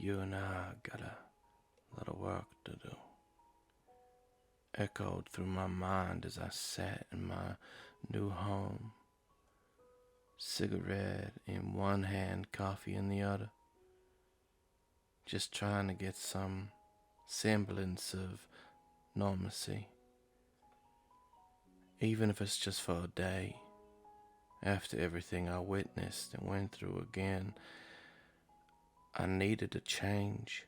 you and I got a lot of work to do, echoed through my mind as I sat in my new home, cigarette in one hand, coffee in the other, just trying to get some semblance of normalcy, even if it's just for a day. After everything I witnessed and went through again, I needed a change.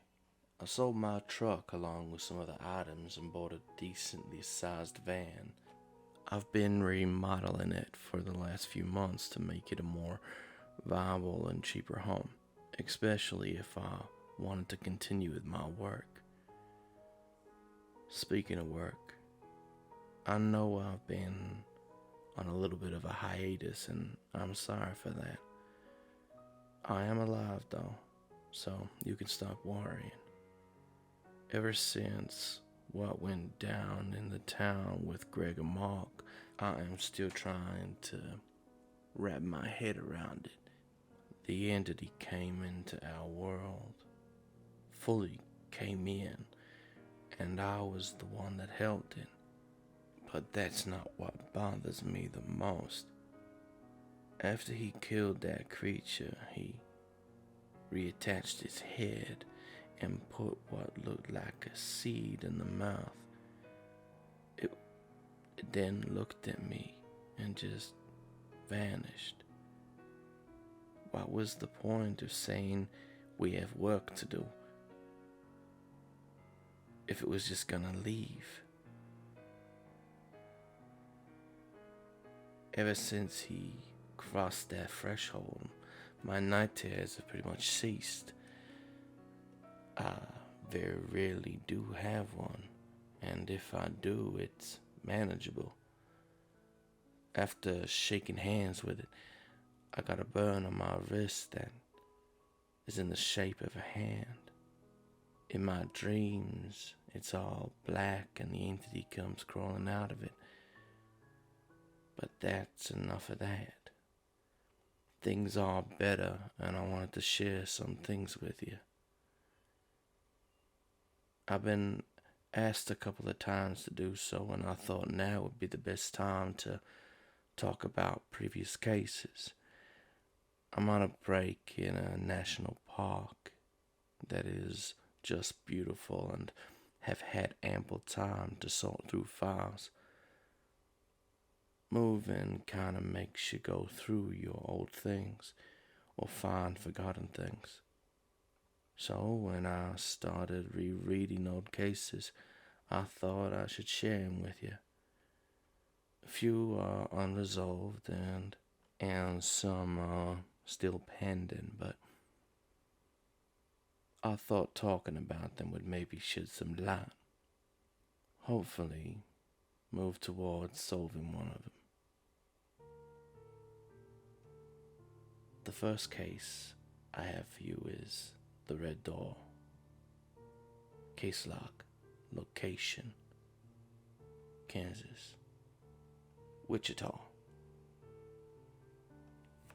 I sold my truck along with some other items and bought a decently sized van. I've been remodeling it for the last few months to make it a more viable and cheaper home, especially if I wanted to continue with my work. Speaking of work, I know I've been on a little bit of a hiatus, and I'm sorry for that. I am alive though, so you can stop worrying. Ever since what went down in the town with Greg and Mark, I am still trying to wrap my head around it. The entity came into our world, fully came in, and I was the one that helped it. But that's not what bothers me the most. After he killed that creature, he reattached its head and put what looked like a seed in the mouth. It then looked at me and just vanished. What was the point of saying we have work to do if it was just gonna leave? Ever since he crossed that threshold, my night terrors have pretty much ceased. I very rarely do have one, and if I do, it's manageable. After shaking hands with it, I got a burn on my wrist that is in the shape of a hand. In my dreams, it's all black and the entity comes crawling out of it. But that's enough of that. Things are better, and I wanted to share some things with you. I've been asked a couple of times to do so, and I thought now would be the best time to talk about previous cases. I'm on a break in a national park that is just beautiful and have had ample time to sort through files. Moving kind of makes you go through your old things or find forgotten things. So when I started rereading old cases, I thought I should share them with you. A few are unresolved and some are still pending, but I thought talking about them would maybe shed some light. Hopefully, move towards solving one of them. The first case I have for you is the Red Door. Case log, location, Kansas, Wichita.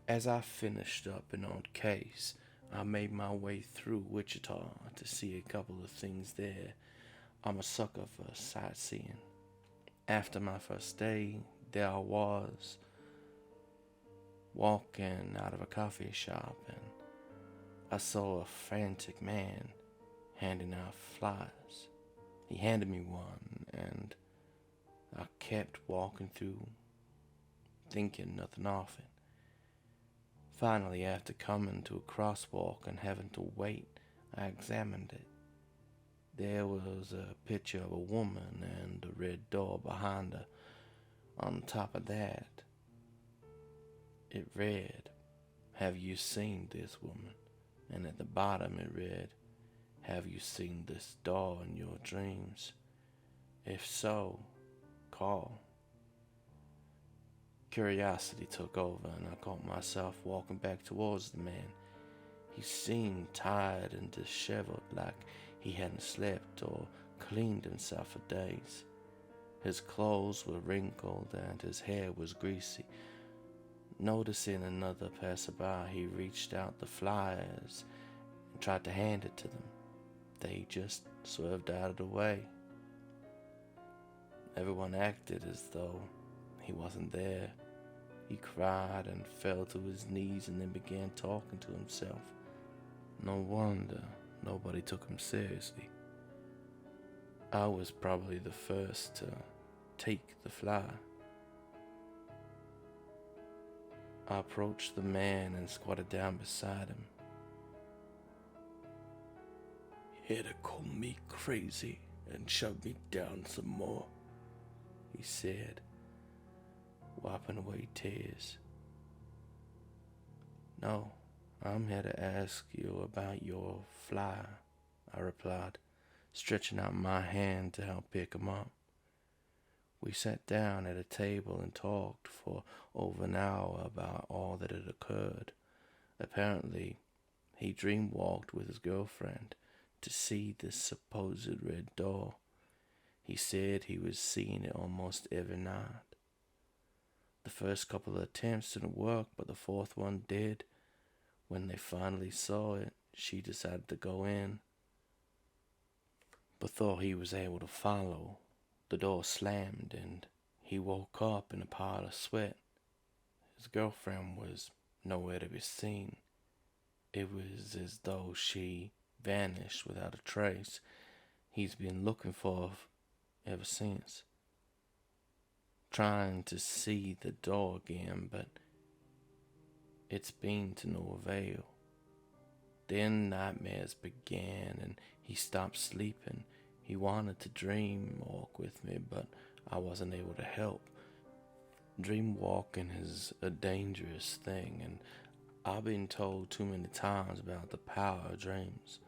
As I finished up an old case, I made my way through Wichita to see a couple of things there. I'm a sucker for sightseeing. After my first day, there I was, walking out of a coffee shop, and I saw a frantic man handing out flyers. He handed me one, and I kept walking through, thinking nothing of it. Finally, after coming to a crosswalk and having to wait, I examined it. There was a picture of a woman and a red door behind her. On top of that, it read, "Have you seen this woman?" And at the bottom it read, "Have you seen this door in your dreams? If so, call." Curiosity took over, and I caught myself walking back towards the man. He seemed tired and disheveled, like he hadn't slept or cleaned himself for days. His clothes were wrinkled and his hair was greasy. Noticing another passerby, he reached out the flyers and tried to hand it to them. They just swerved out of the way. Everyone acted as though he wasn't there. He cried and fell to his knees and then began talking to himself. No wonder nobody took him seriously. I was probably the first to take the fly. I approached the man and squatted down beside him. "He had to call me crazy and shove me down some more," he said, wiping away tears. "No, I'm here to ask you about your fly," I replied, stretching out my hand to help pick him up. We sat down at a table and talked for over an hour about all that had occurred. Apparently, he dream-walked with his girlfriend to see this supposed red door. He said he was seeing it almost every night. The first couple of attempts didn't work, but the fourth one did. When they finally saw it, she decided to go in, but thought he was able to follow. The door slammed and he woke up in a pile of sweat. His girlfriend was nowhere to be seen. It was as though she vanished without a trace. He's been looking for her ever since, trying to see the door again, but it's been to no avail. Then nightmares began and he stopped sleeping. He wanted to dream walk with me, but I wasn't able to help. Dream walking is a dangerous thing, and I've been told too many times about the power of dreams.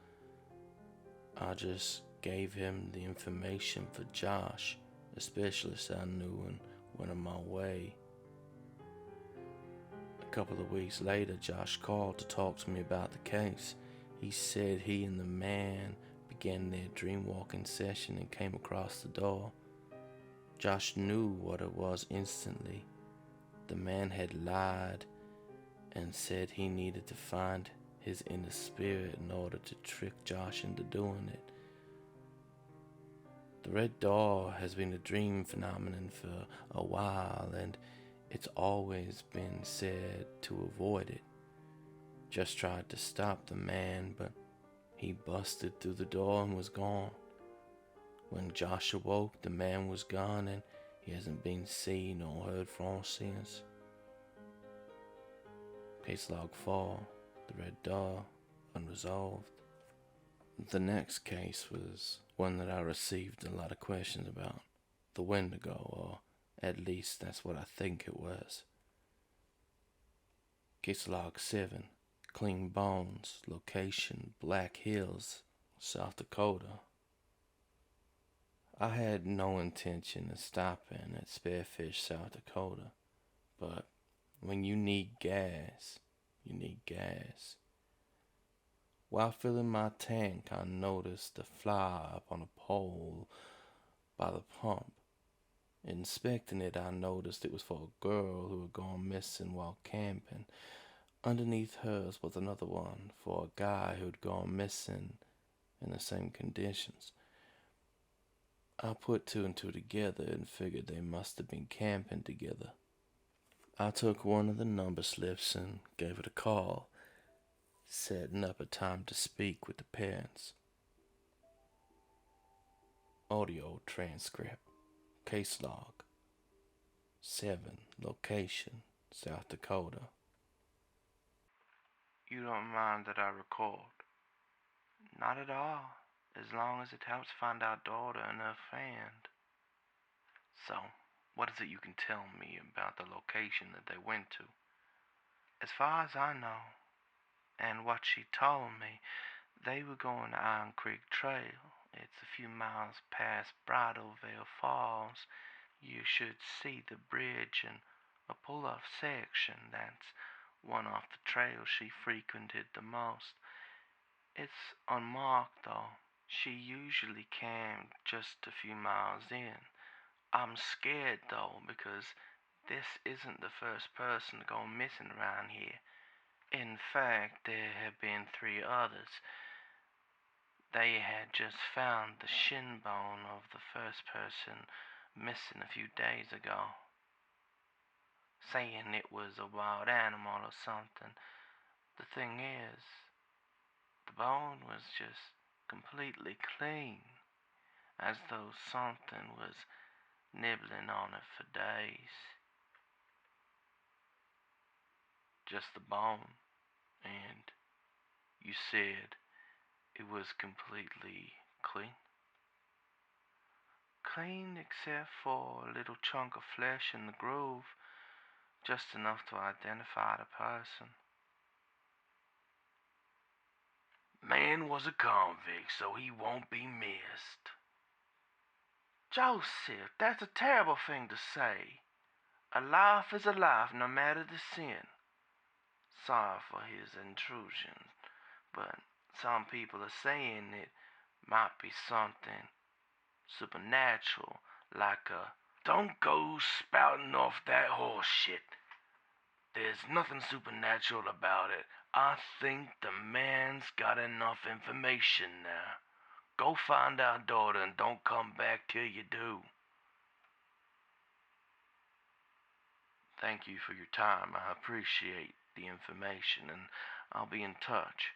I just gave him the information for Josh, a specialist I knew, and went on my way. A couple of weeks later, Josh called to talk to me about the case. He said he and the man began their dream-walking session and came across the door. Josh knew what it was instantly. The man had lied and said he needed to find his inner spirit in order to trick Josh into doing it. The red door has been a dream phenomenon for a while, and it's always been said to avoid it. Just tried to stop the man, but he busted through the door and was gone. When Josh awoke, the man was gone and he hasn't been seen or heard from since. Case log 4, the red door, unresolved. The next case was one that I received a lot of questions about. The Wendigo, or at least that's what I think it was. Case log 7, clean bones, location, Black Hills, South Dakota. I had no intention of stopping at Spearfish, South Dakota, but when you need gas, you need gas. While filling my tank, I noticed a fly up on a pole by the pump. Inspecting it, I noticed it was for a girl who had gone missing while camping. Underneath hers was another one for a guy who had gone missing in the same conditions. I put two and two together and figured they must have been camping together. I took one of the number slips and gave it a call, setting up a time to speak with the parents. Audio transcript. Case log 7, location, South Dakota. You don't mind that I record? Not at all, as long as it helps find our daughter and her friend. So, what is it you can tell me about the location that they went to? As far as I know, and what she told me, they were going to Iron Creek Trail. It's a few miles past Bridalveil Falls. You should see the bridge and a pull-off section. That's one off the trail she frequented the most. It's unmarked though. She usually camped just a few miles in. I'm scared though, because this isn't the first person to go missing around here. In fact, there have been 3 others. They had just found the shin bone of the first person missing a few days ago, saying it was a wild animal or something. The thing is, the bone was just completely clean, as though something was nibbling on it for days. Just the bone, and you said it was completely clean? Clean except for a little chunk of flesh in the groove, just enough to identify the person. Man was a convict, so he won't be missed. Joseph, that's a terrible thing to say. A life is a life, no matter the sin. Sorry for his intrusion, but some people are saying it might be something supernatural, like a... Don't go spouting off that horse shit. There's nothing supernatural about it. I think the man's got enough information now. Go find our daughter and don't come back till you do. Thank you for your time. I appreciate the information, and I'll be in touch.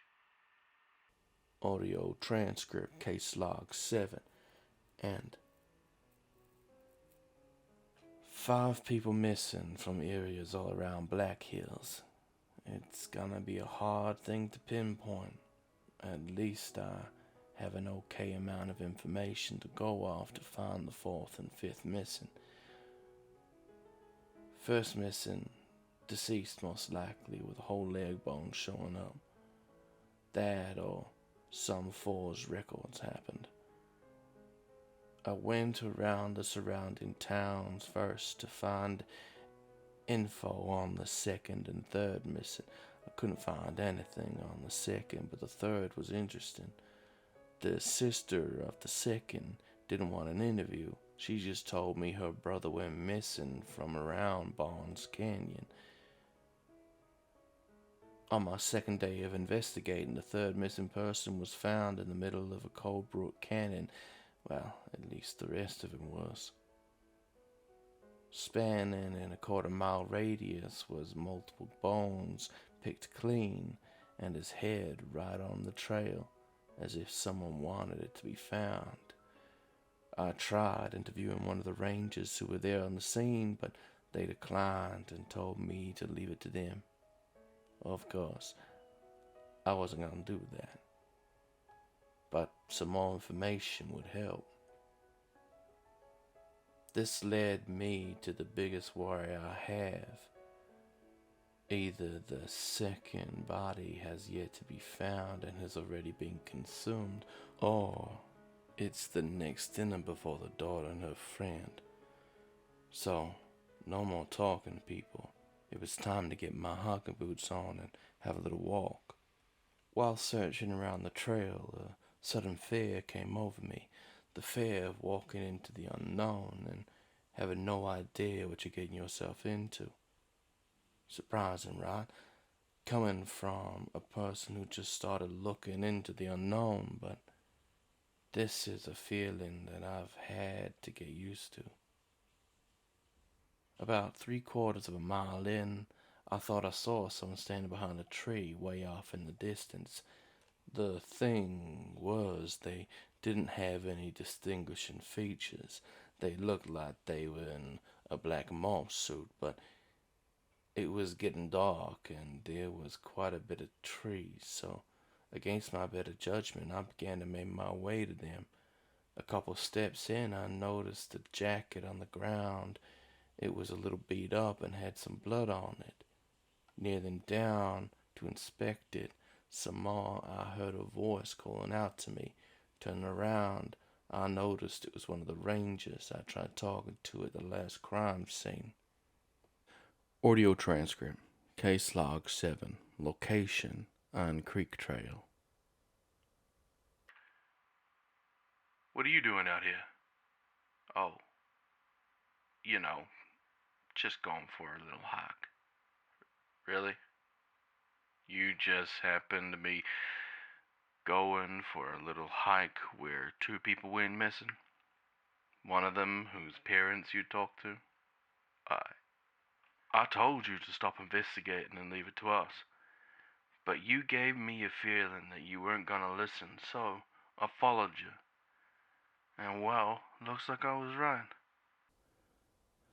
Audio transcript, case log 7, and 5 people missing from areas all around Black Hills. It's gonna be a hard thing to pinpoint. At least I have an okay amount of information to go off to find the 4th and 5th missing. First missing, deceased most likely, with a whole leg bone showing up. That or some forged records happened. I went around the surrounding towns first to find info on the 2nd and 3rd missing. I couldn't find anything on the 2nd, but the 3rd was interesting. The sister of the 2nd didn't want an interview. She just told me her brother went missing from around Barnes Canyon. On my 2nd day of investigating, the 3rd missing person was found in the middle of a Cold Brook Canyon. Well, at least the rest of him was. Spanning in a 1/4-mile radius was multiple bones picked clean, and his head right on the trail, as if someone wanted it to be found. I tried interviewing one of the rangers who were there on the scene, but they declined and told me to leave it to them. Of course, I wasn't going to do that, but some more information would help. This led me to the biggest worry I have. Either the 2nd body has yet to be found and has already been consumed, or it's the next dinner before the daughter and her friend. So, no more talking, people. It was time to get my hiking boots on and have a little walk. While searching around the trail, a sudden fear came over me. The fear of walking into the unknown and having no idea what you're getting yourself into. Surprising, right? Coming from a person who just started looking into the unknown, but this is a feeling that I've had to get used to. About 3/4 of a mile in, I thought I saw someone standing behind a tree way off in the distance. The thing was, they didn't have any distinguishing features. They looked like they were in a black moth suit, but it was getting dark and there was quite a bit of trees, so against my better judgment, I began to make my way to them. A couple steps in, I noticed the jacket on the ground. It was a little beat up and had some blood on it. Kneeling down to inspect it some more, I heard a voice calling out to me. Turning around, I noticed it was one of the rangers I tried talking to at the last crime scene. Audio transcript, case log 7, location, Iron Creek Trail. What are you doing out here? Oh, just going for a little hike. Really? You just happened to be going for a little hike where two people went missing? One of them whose parents you talked to? I told you to stop investigating and leave it to us. But you gave me a feeling that you weren't gonna listen, so I followed you. And well, looks like I was right.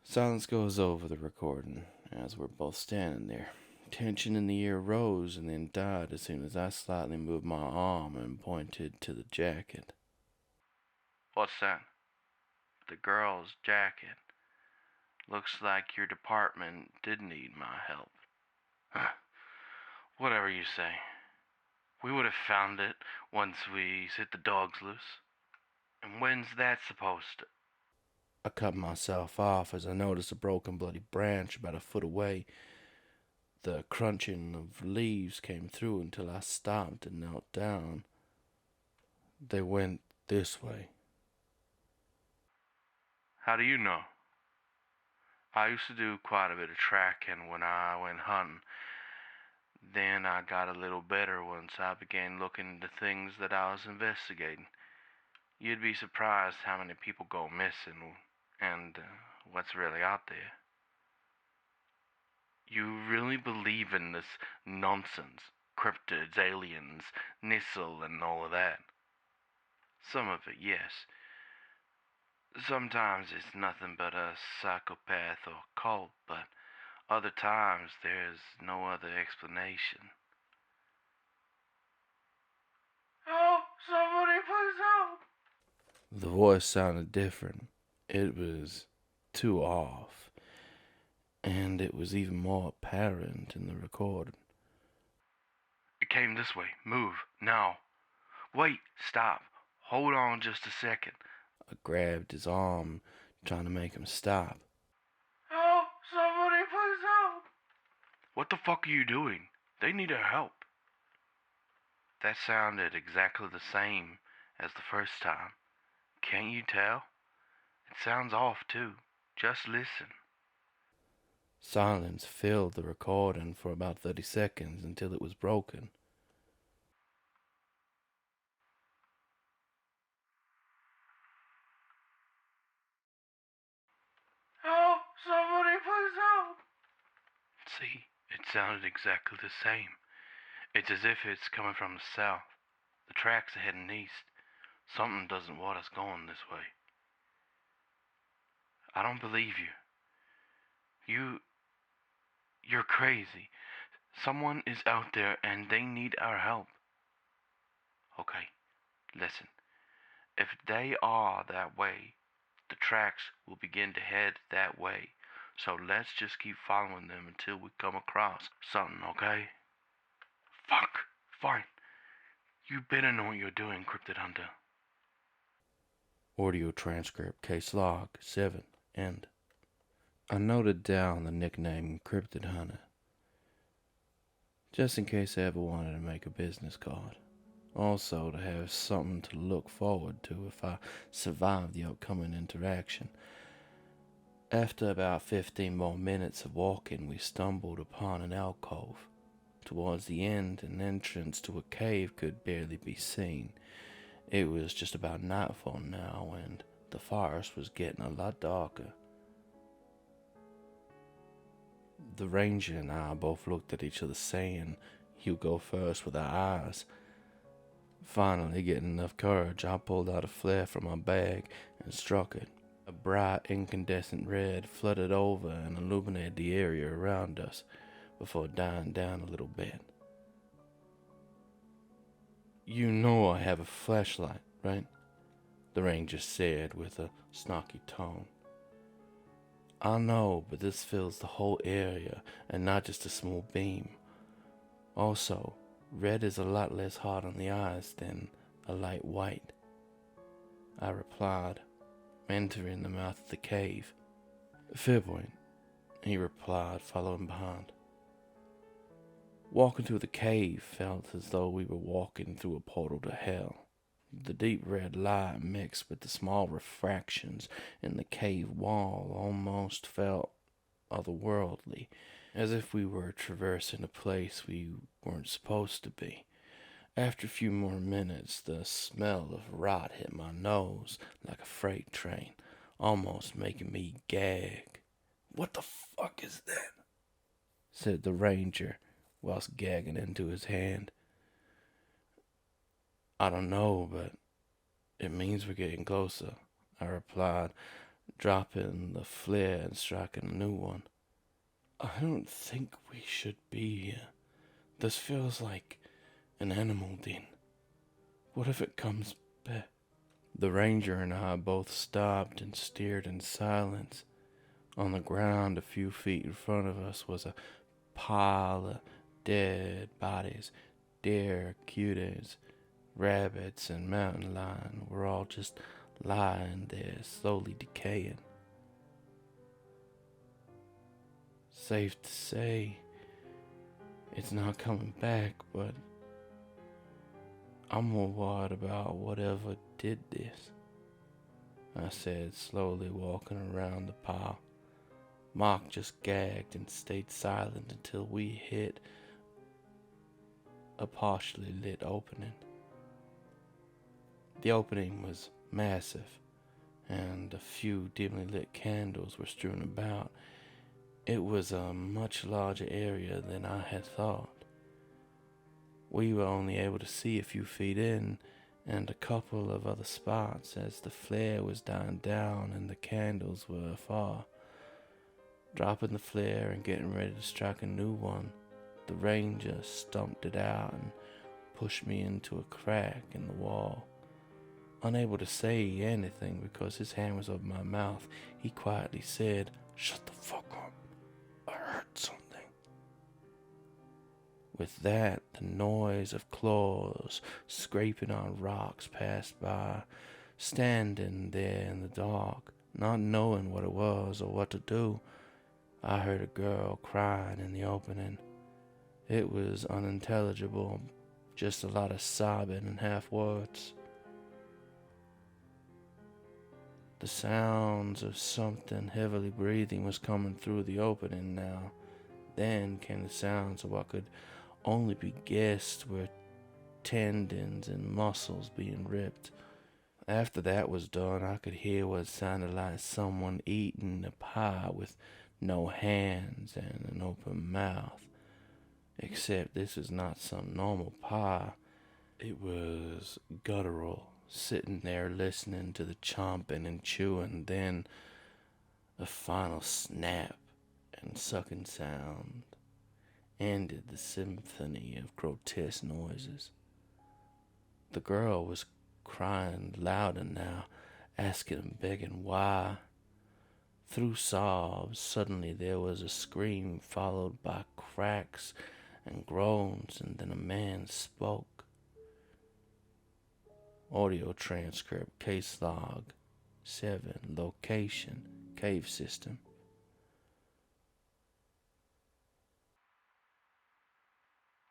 Silence goes over the recording as we're both standing there. Tension in the air rose and then died as soon as I slightly moved my arm and pointed to the jacket. What's that? The girl's jacket. Looks like your department did need my help. Huh. Whatever you say. We would have found it once we set the dogs loose. And when's that supposed to? I cut myself off as I noticed a broken bloody branch about a foot away. The crunching of leaves came through until I stopped and knelt down. They went this way. How do you know? I used to do quite a bit of tracking when I went hunting. Then I got a little better once I began looking into things that I was investigating. You'd be surprised how many people go missing and what's really out there. You really believe in this nonsense? Cryptids, aliens, Nissel, and all of that? Some of it, yes. Sometimes it's nothing but a psychopath or cult, but other times there's no other explanation. Help! Somebody please help! The voice sounded different. It was too off, and it was even more apparent in the recording. It came this way. Move, now. Wait, stop. Hold on just a second. I grabbed his arm, trying to make him stop. Help! Somebody please help! What the fuck are you doing? They need our help. That sounded exactly the same as the first time. Can't you tell? It sounds off too. Just listen. Silence filled the recording for about 30 seconds until it was broken. Help! Somebody please help! See, it sounded exactly the same. It's as if it's coming from the south. The tracks are heading east. Something doesn't want us going this way. I don't believe you. You're crazy. Someone is out there and they need our help. Okay, listen. If they are that way, the tracks will begin to head that way. So let's just keep following them until we come across something, okay? Fuck. Fine. You better know what you're doing, Cryptid Hunter. Audio transcript, case log 7, end. I noted down the nickname Cryptid Hunter, just in case I ever wanted to make a business card. Also to have something to look forward to if I survive the upcoming interaction. After about 15 more minutes of walking, we stumbled upon an alcove. Towards the end, an entrance to a cave could barely be seen. It was just about nightfall now, and the forest was getting a lot darker. The ranger and I both looked at each other saying, "You go first," with our eyes. Finally, getting enough courage, I pulled out a flare from my bag and struck it. A bright incandescent red flooded over and illuminated the area around us before dying down a little bit. "You know I have a flashlight, right?" the ranger said with a snarky tone. "I know, but this fills the whole area and not just a small beam. Also, red is a lot less hard on the eyes than a light white," I replied, entering the mouth of the cave. "Fair point," he replied, following behind. Walking through the cave felt as though we were walking through a portal to hell. The deep red light mixed with the small refractions in the cave wall almost felt otherworldly. as if we were traversing a place we weren't supposed to be. After a few more minutes, the smell of rot hit my nose like a freight train, almost making me gag. "What the fuck is that?" said the ranger, whilst gagging into his hand. "I don't know, but it means we're getting closer," I replied, dropping the flare and striking a new one. "I don't think we should be here. This feels like an animal den. What if it comes back?" The ranger and I both stopped and stared in silence. On the ground a few feet in front of us was a pile of dead bodies. Deer, coyotes, rabbits, and mountain lion were all just lying there, slowly decaying. Safe to say, it's not coming back, but I'm more worried about whatever did this, I said, slowly walking around the pile. Mark just gagged and stayed silent until we hit a partially lit opening. The opening was massive, and a few dimly lit candles were strewn about. It was a much larger area than I had thought. We were only able to see a few feet in, and a couple of other spots as the flare was dying down and the candles were afar. Dropping the flare and getting ready to strike a new one, the ranger stumped it out and pushed me into a crack in the wall. Unable to say anything because his hand was over my mouth, he quietly said, "Shut the fuck up. I heard something." With that, the noise of claws scraping on rocks passed by. Standing there in the dark, not knowing what it was or what to do, I heard a girl crying in the opening. It was unintelligible, just a lot of sobbing and half words. The sounds of something heavily breathing was coming through the opening now. Then came the sounds of what could only be guessed were tendons and muscles being ripped. After that was done, I could hear what sounded like someone eating a pie with no hands and an open mouth. Except this was not some normal pie. It was guttural, sitting there listening to the chomping and chewing, then a final snap and sucking sound ended the symphony of grotesque noises. The girl was crying louder now, asking and begging why. Through sobs, suddenly there was a scream followed by cracks and groans, and then a man spoke. Audio transcript, case log 7, location, cave system.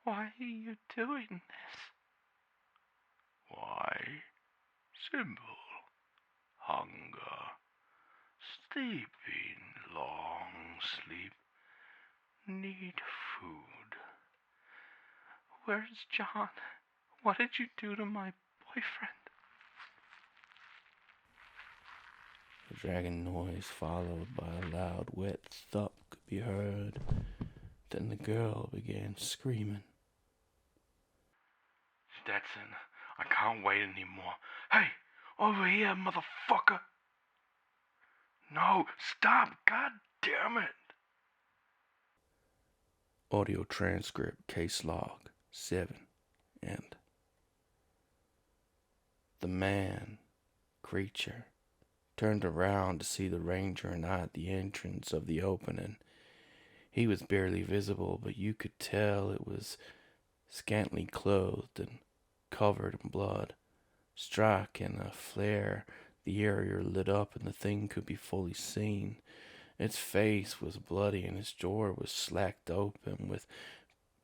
"Why are you doing this?" "Why? Simple. Hunger. Sleeping. Long sleep. Need food." "Where's John? What did you do to my boyfriend?" The dragging noise followed by a loud wet thump could be heard. Then the girl began screaming. "Stetson, I can't wait anymore. Hey, over here, motherfucker!" "No, stop, god damn it!" Audio transcript, case log 7, end. The man, creature, turned around to see the ranger and I at the entrance of the opening. He was barely visible, but you could tell it was scantily clothed and covered in blood. Striking a flare, the area lit up and the thing could be fully seen. Its face was bloody and its jaw was slacked open with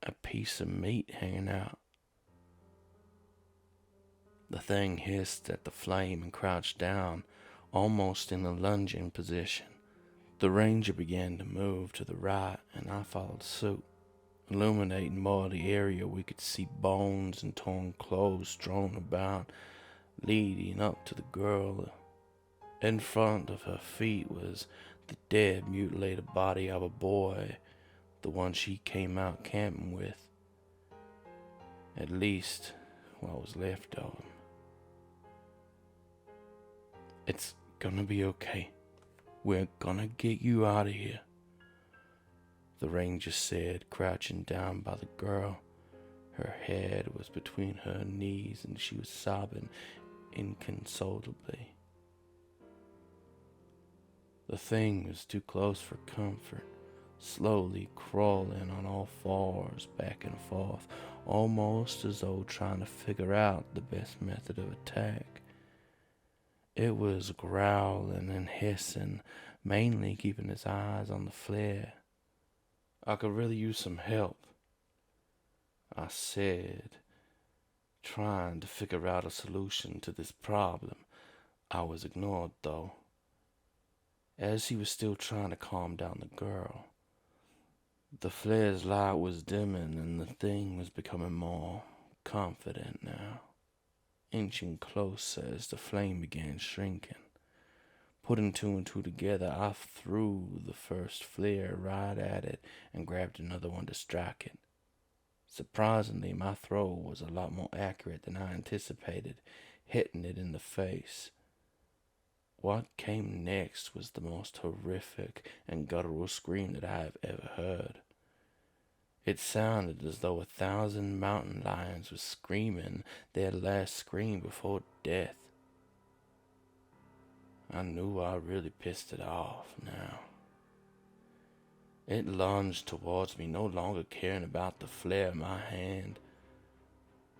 a piece of meat hanging out. The thing hissed at the flame and crouched down, almost in a lunging position. The ranger began to move to the right, and I followed suit. Illuminating more of the area, we could see bones and torn clothes strewn about, leading up to the girl. In front of her feet was the dead, mutilated body of a boy, the one she came out camping with. At least, what was left of him. "It's gonna be okay. We're gonna get you out of here," the ranger said, crouching down by the girl. Her head was between her knees and she was sobbing inconsolably. The thing was too close for comfort, slowly crawling on all fours back and forth, almost as though trying to figure out the best method of attack. It was growling and hissing, mainly keeping its eyes on the flare. "I could really use some help," I said, trying to figure out a solution to this problem. I was ignored, though, as he was still trying to calm down the girl. The flare's light was dimming, and the thing was becoming more confident now, inching closer as the flame began shrinking. Putting two and two together, I threw the first flare right at it and grabbed another one to strike it. Surprisingly, my throw was a lot more accurate than I anticipated, hitting it in the face. What came next was the most horrific and guttural scream that I have ever heard. It sounded as though 1,000 mountain lions were screaming their last scream before death. I knew I really pissed it off now. It lunged towards me, no longer caring about the flare in my hand.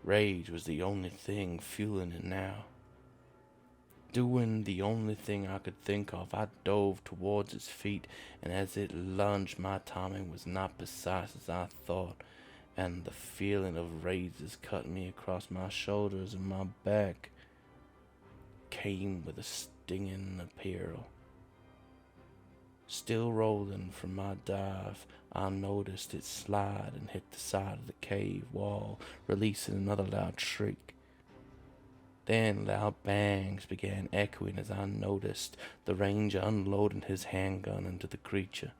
Rage was the only thing fueling it now. Doing the only thing I could think of, I dove towards its feet, and as it lunged, my timing was not precise as I thought, and the feeling of razors cutting me across my shoulders and my back came with a stinging appeal. Still rolling from my dive, I noticed it slide and hit the side of the cave wall, releasing another loud shriek. Then loud bangs began echoing as I noticed the ranger unloading his handgun into the creature.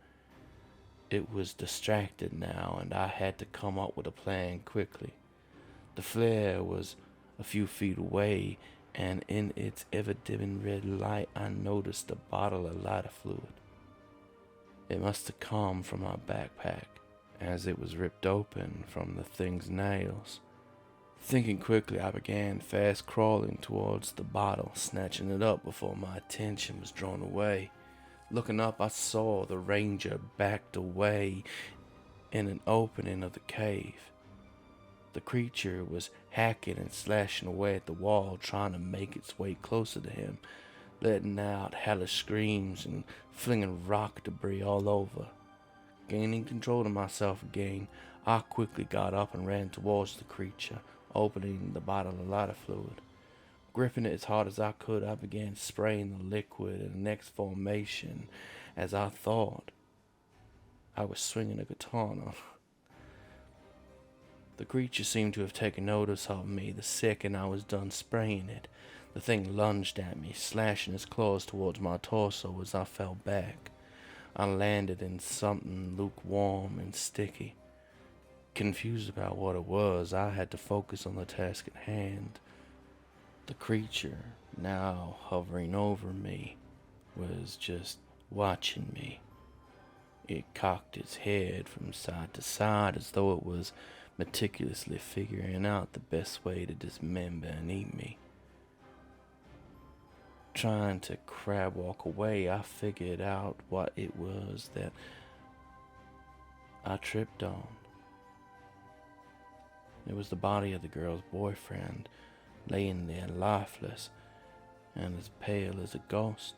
It was distracted now, and I had to come up with a plan quickly. The flare was a few feet away, and in its ever-dimming red light, I noticed a bottle of lighter fluid. It must have come from my backpack, as it was ripped open from the thing's nails. Thinking quickly, I began fast crawling towards the bottle, snatching it up before my attention was drawn away. Looking up, I saw the ranger backed away in an opening of the cave. The creature was hacking and slashing away at the wall, trying to make its way closer to him, letting out hellish screams and flinging rock debris all over. Gaining control of myself again, I quickly got up and ran towards the creature, opening the bottle of lighter fluid. Gripping it as hard as I could, I began spraying the liquid in the next formation as I thought I was swinging a katana. The creature seemed to have taken notice of me the second I was done spraying it. The thing lunged at me, slashing its claws towards my torso as I fell back. I landed in something lukewarm and sticky. Confused about what it was, I had to focus on the task at hand. The creature, now hovering over me, was just watching me. It cocked its head from side to side as though it was meticulously figuring out the best way to dismember and eat me. Trying to crab walk away, I figured out what it was that I tripped on. It was the body of the girl's boyfriend, laying there lifeless and as pale as a ghost.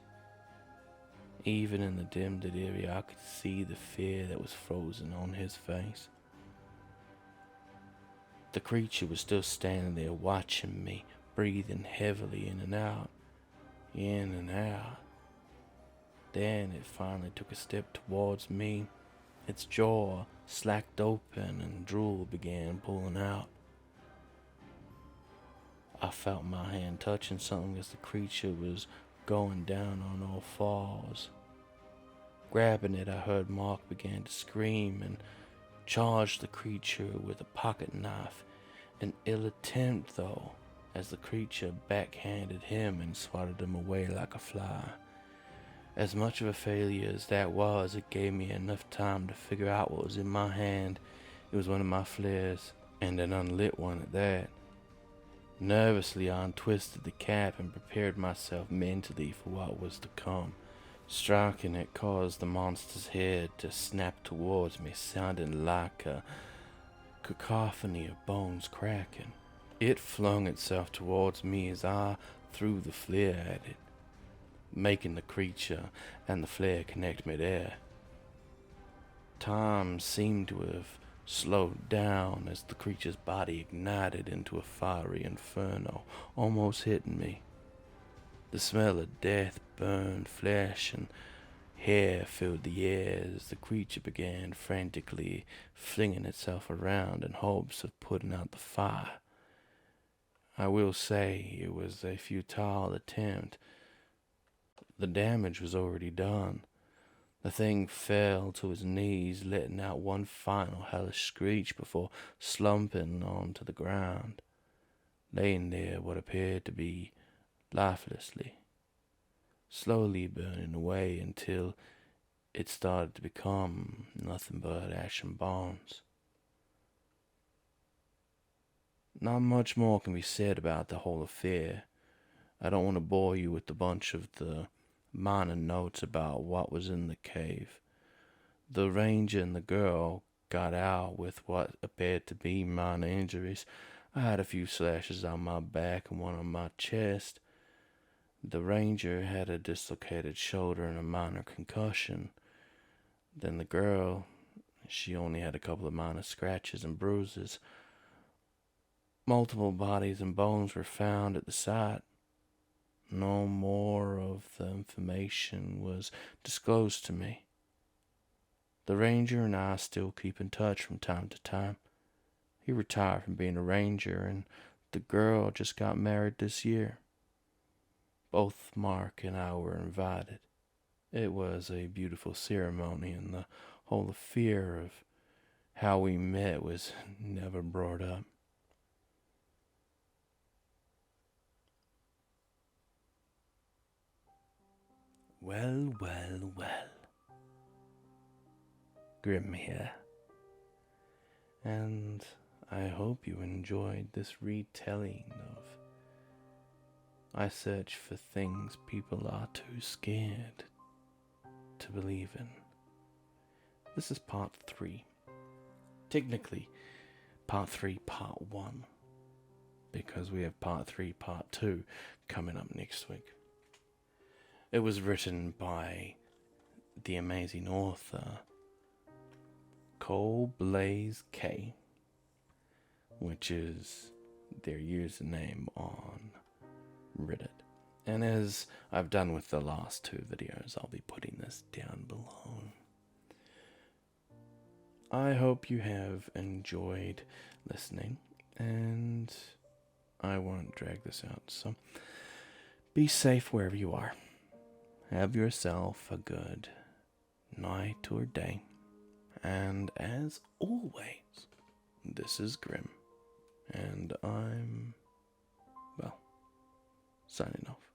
Even in the dim delirium, I could see the fear that was frozen on his face. The creature was still standing there watching me, breathing heavily in and out, in and out. Then it finally took a step towards me. Its jaw slacked open and drool began pulling out. I felt my hand touching something as the creature was going down on all fours. Grabbing it, I heard Mark begin to scream and charge the creature with a pocket knife. An ill attempt, though, as the creature backhanded him and swatted him away like a fly. As much of a failure as that was, it gave me enough time to figure out what was in my hand. It was one of my flares, and an unlit one at that. Nervously, I untwisted the cap and prepared myself mentally for what was to come. Striking it caused the monster's head to snap towards me, sounding like a cacophony of bones cracking. It flung itself towards me as I threw the flare at it, making the creature and the flare connect midair. Time seemed to have slowed down as the creature's body ignited into a fiery inferno, almost hitting me. The smell of death burned flesh and hair filled the air as the creature began frantically flinging itself around in hopes of putting out the fire. I will say it was a futile attempt. The damage was already done. The thing fell to his knees, letting out one final hellish screech before slumping onto the ground, laying there what appeared to be lifelessly, slowly burning away until it started to become nothing but ash and bones. Not much more can be said about the whole affair. I don't want to bore you with a bunch of the minor notes about what was in the cave. The ranger and the girl got out with what appeared to be minor injuries. I had a few slashes on my back and one on my chest. The ranger had a dislocated shoulder and a minor concussion. Then the girl, she only had a couple of minor scratches and bruises. Multiple bodies and bones were found at the site. No more of the information was disclosed to me. The ranger and I still keep in touch from time to time. He retired from being a ranger, and the girl just got married this year. Both Mark and I were invited. It was a beautiful ceremony, and the whole affair of how we met was never brought up. Well, well, well. Grim here. And I hope you enjoyed this retelling of I Search for Things People Are Too Scared to Believe in. This is part 3. Technically, part 3, part 1. Because we have part 3, part 2 coming up next week. It was written by the amazing author Cole Blaze K, which is their username on Reddit. And as I've done with the last 2 videos, I'll be putting this down below. I hope you have enjoyed listening, and I won't drag this out, so be safe wherever you are. Have yourself a good night or day. And as always, this is Grim. And I'm, well, signing off.